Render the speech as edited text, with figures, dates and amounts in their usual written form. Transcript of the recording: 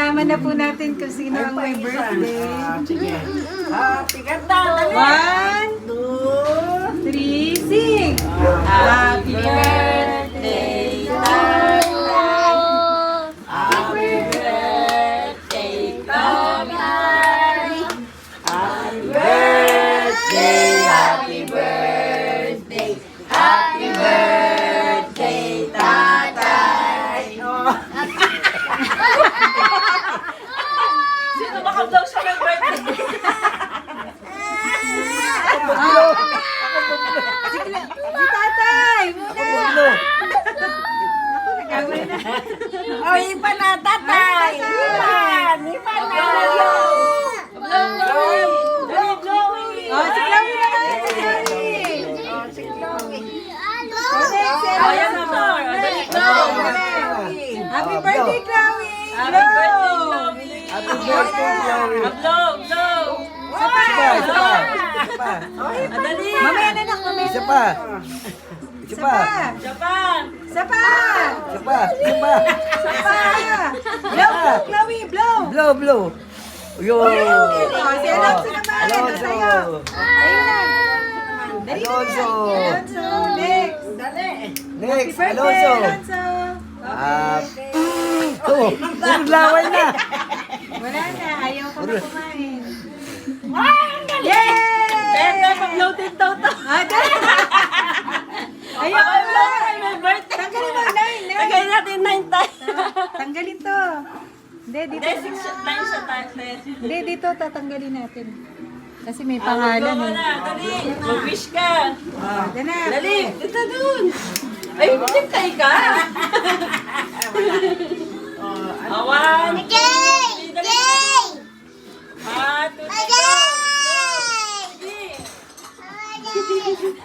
Malalaman na po natin kung sino ang may birthday. Sige. Happy ganda. Dali. 1, 3, sing! Happy birthday, Tatay! Happy birthday, Tatay! Happy birthday. Happy birthday. Happy birthday, tatay. Sino makablaw siya ng birthday? Si Tatay! Muna! Ako, nagkamali na. Oh, ipa na, tatay. Ipan. Ipan na. Blow. Oh, si Chloe naman! Si Chloe! Oh, si Chloe. Oh, next, Ayan na mo. Happy birthday, Chloe! Happy birthday, Blow! Chloe. Happy birthday, Chloe. Blow. Isa pa! Isa pa. Madali. Mamaya na nak, mamaya Isa na. pa. Isa Isa pa. pa! Japan. Isa pa! Isa pa. Isa pa. Isa pa! Blow, blow, Chloe, blow! Blow, blow. Yo. Oh, si Alonso naman! Alonso. Sa'yo! Ayun na! Dali na! Alonso. Alonso! Next! Dali. Happy Next, birthday, Alonso. Alonso! Oh, laway na. Wala na, ayaw ko na kumain. Teka, Yay! pag-blow din daw to. Ayaw ko na! May birthday. Tanggalin mo, nine! Tagay natin 9 tayo. Tanggalin to. Hindi, dito. Hindi, 9 siya tayo. Hindi, dito tatanggalin natin. Kasi may pangalan Go eh. na, dali. Mag-wish ka. Yan na. Dali, dito dun. Ay, hintay ka. 1,